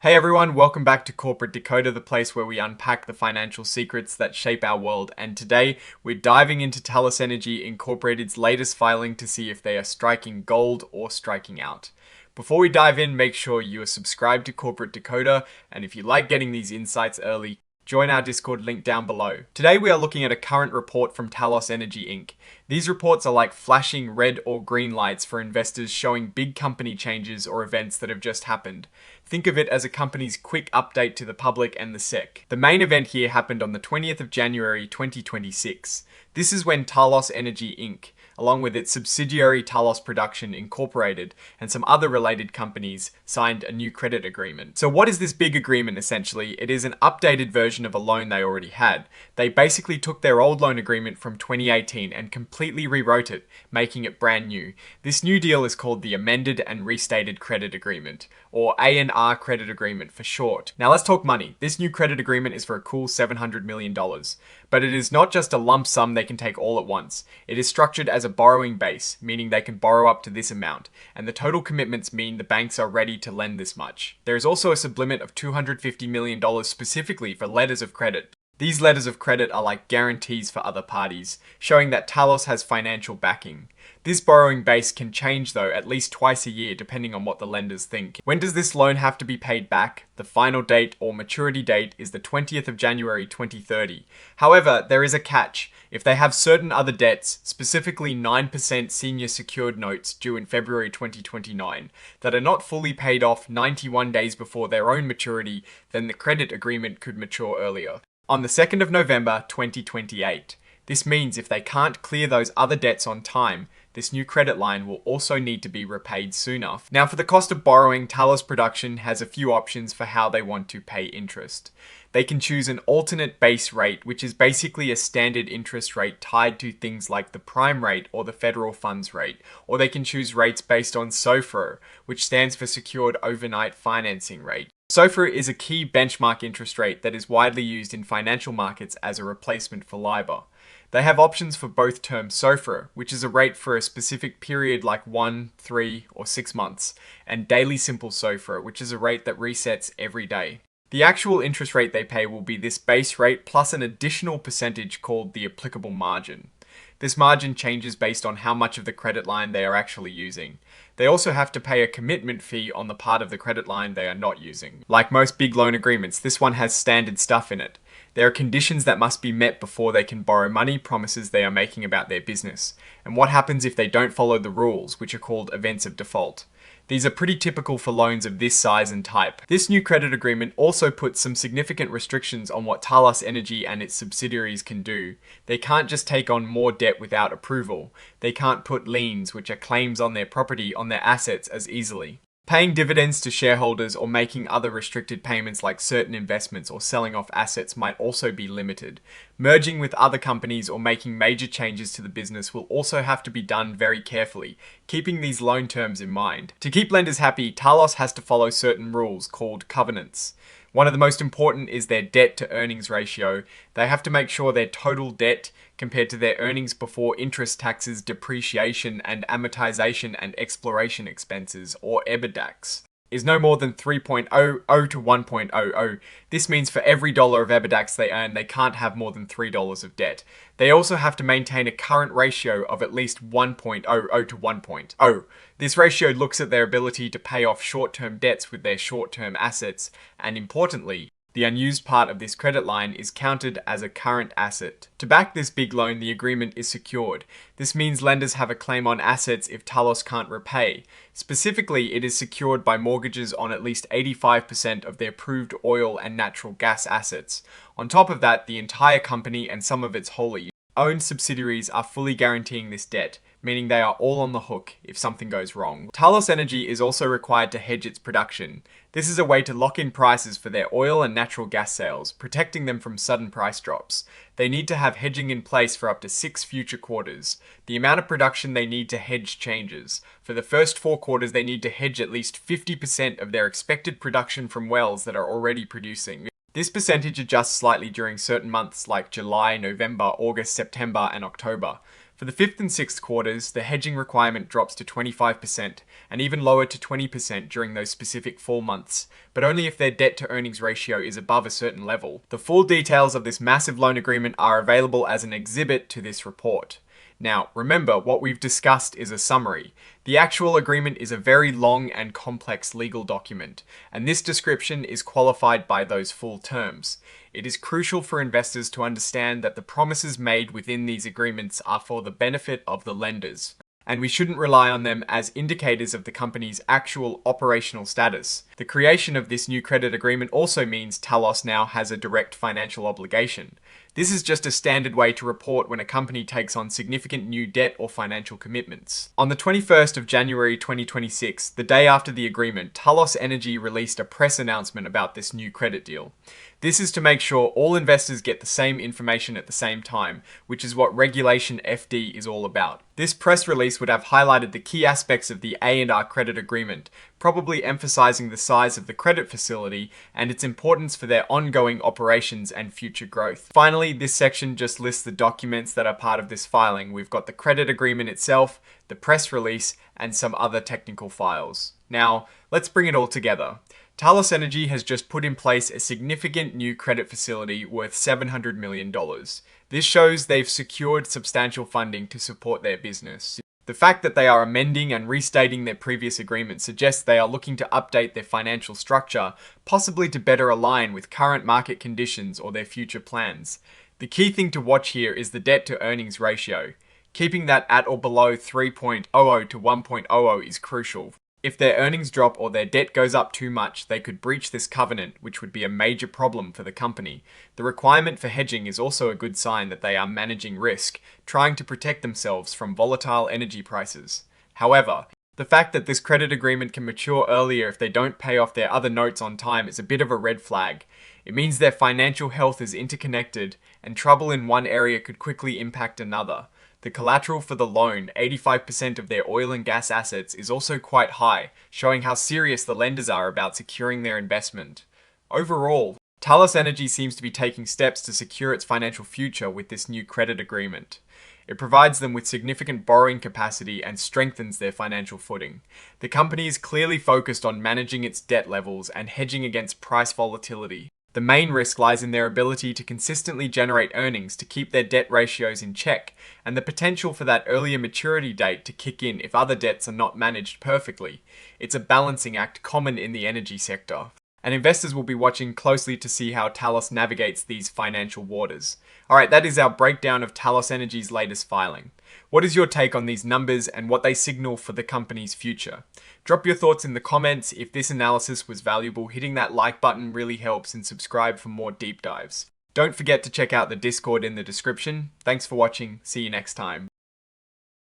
Hey everyone, welcome back to Corporate Decoder, the place where we unpack the financial secrets that shape our world. And today we're diving into Talos Energy Incorporated's latest filing to see if they are striking gold or striking out. Before we dive in, make sure you are subscribed to Corporate Decoder, and if you like getting these insights early, join our Discord link down below. Today we are looking at a current report from Talos Energy Inc. These reports are like flashing red or green lights for investors showing big company changes or events that have just happened. Think of it as a company's quick update to the public and the SEC. The main event here happened on the 20th of January 2026. This is when Talos Energy Inc., along with its subsidiary Talos Production Incorporated and some other related companies, signed a new credit agreement. So what is this big agreement essentially? It is an updated version of a loan they already had. They basically took their old loan agreement from 2018 and completely rewrote it, making it brand new. This new deal is called the Amended and Restated Credit Agreement, or A&R Credit Agreement for short. Now let's talk money. This new credit agreement is for a cool $700 million. But it is not just a lump sum they can take all at once. It is structured as a borrowing base, meaning they can borrow up to this amount, and the total commitments mean the banks are ready to lend this much. There is also a sublimit of $250 million specifically for letters of credit. These letters of credit are like guarantees for other parties, showing that Talos has financial backing. This borrowing base can change though at least twice a year depending on what the lenders think. When does this loan have to be paid back? The final date or maturity date is the 20th of January 2030. However, there is a catch. If they have certain other debts, specifically 9% senior secured notes due in February 2029, that are not fully paid off 91 days before their own maturity, then the credit agreement could mature earlier. On the 2nd of November 2028. This means if they can't clear those other debts on time, this new credit line will also need to be repaid sooner. Now for the cost of borrowing, Talos Production has a few options for how they want to pay interest. They can choose an alternate base rate, which is basically a standard interest rate tied to things like the prime rate or the federal funds rate, or they can choose rates based on SOFR, which stands for Secured Overnight Financing Rate. SOFR is a key benchmark interest rate that is widely used in financial markets as a replacement for LIBOR. They have options for both terms SOFR, which is a rate for a specific period like 1, 3, or 6 months, and daily simple SOFR, which is a rate that resets every day. The actual interest rate they pay will be this base rate plus an additional percentage called the applicable margin. This margin changes based on how much of the credit line they are actually using. They also have to pay a commitment fee on the part of the credit line they are not using. Like most big loan agreements, this one has standard stuff in it. There are conditions that must be met before they can borrow money, promises they are making about their business, and what happens if they don't follow the rules, which are called events of default. These are pretty typical for loans of this size and type. This new credit agreement also puts some significant restrictions on what Talos Energy and its subsidiaries can do. They can't just take on more debt without approval. They can't put liens, which are claims on their property, on their assets as easily. Paying dividends to shareholders or making other restricted payments like certain investments or selling off assets might also be limited. Merging with other companies or making major changes to the business will also have to be done very carefully, keeping these loan terms in mind. To keep lenders happy, Talos has to follow certain rules called covenants. One of the most important is their debt to earnings ratio. They have to make sure their total debt compared to their earnings before interest, taxes, depreciation, and amortization and exploration expenses, or EBITDAX, is no more than 3.00 to 1.00. This means for every dollar of EBITDAX they earn, they can't have more than $3 of debt. They also have to maintain a current ratio of at least 1.00 to 1.0. This ratio looks at their ability to pay off short-term debts with their short-term assets, and importantly, the unused part of this credit line is counted as a current asset. To back this big loan, the agreement is secured. This means lenders have a claim on assets if Talos can't repay. Specifically, it is secured by mortgages on at least 85% of their proved oil and natural gas assets. On top of that, the entire company and some of its wholly owned subsidiaries are fully guaranteeing this debt, meaning they are all on the hook if something goes wrong. Talos Energy is also required to hedge its production. This is a way to lock in prices for their oil and natural gas sales, protecting them from sudden price drops. They need to have hedging in place for up to 6 future quarters. The amount of production they need to hedge changes. For the first 4 quarters, they need to hedge at least 50% of their expected production from wells that are already producing. This percentage adjusts slightly during certain months like July, November, August, September, and October. For the 5th and 6th quarters, the hedging requirement drops to 25% and even lower to 20% during those specific fall months, but only if their debt to earnings ratio is above a certain level. The full details of this massive loan agreement are available as an exhibit to this report. Now, remember, what we've discussed is a summary. The actual agreement is a very long and complex legal document, and this description is qualified by those full terms. It is crucial for investors to understand that the promises made within these agreements are for the benefit of the lenders, and we shouldn't rely on them as indicators of the company's actual operational status. The creation of this new credit agreement also means Talos now has a direct financial obligation. This is just a standard way to report when a company takes on significant new debt or financial commitments. On the 21st of January 2026, the day after the agreement, Talos Energy released a press announcement about this new credit deal. This is to make sure all investors get the same information at the same time, which is what Regulation FD is all about. This press release would have highlighted the key aspects of the A&R credit agreement, probably emphasizing the size of the credit facility and its importance for their ongoing operations and future growth. Finally, this section just lists the documents that are part of this filing. We've got the credit agreement itself, the press release, and some other technical files. Now, let's bring it all together. Talos Energy has just put in place a significant new credit facility worth $700 million. This shows they've secured substantial funding to support their business. The fact that they are amending and restating their previous agreement suggests they are looking to update their financial structure, possibly to better align with current market conditions or their future plans. The key thing to watch here is the debt to earnings ratio. Keeping that at or below 3.00 to 1.00 is crucial. If their earnings drop or their debt goes up too much, they could breach this covenant, which would be a major problem for the company. The requirement for hedging is also a good sign that they are managing risk, trying to protect themselves from volatile energy prices. However, the fact that this credit agreement can mature earlier if they don't pay off their other notes on time is a bit of a red flag. It means their financial health is interconnected, and trouble in one area could quickly impact another. The collateral for the loan, 85% of their oil and gas assets, is also quite high, showing how serious the lenders are about securing their investment. Overall, Talos Energy seems to be taking steps to secure its financial future with this new credit agreement. It provides them with significant borrowing capacity and strengthens their financial footing. The company is clearly focused on managing its debt levels and hedging against price volatility. The main risk lies in their ability to consistently generate earnings to keep their debt ratios in check, and the potential for that earlier maturity date to kick in if other debts are not managed perfectly. It's a balancing act common in the energy sector, and investors will be watching closely to see how Talos navigates these financial waters. Alright, that is our breakdown of Talos Energy's latest filing. What is your take on these numbers and what they signal for the company's future? Drop your thoughts in the comments. If this analysis was valuable, hitting that like button really helps, and subscribe for more deep dives. Don't forget to check out the Discord in the description. Thanks for watching. See you next time.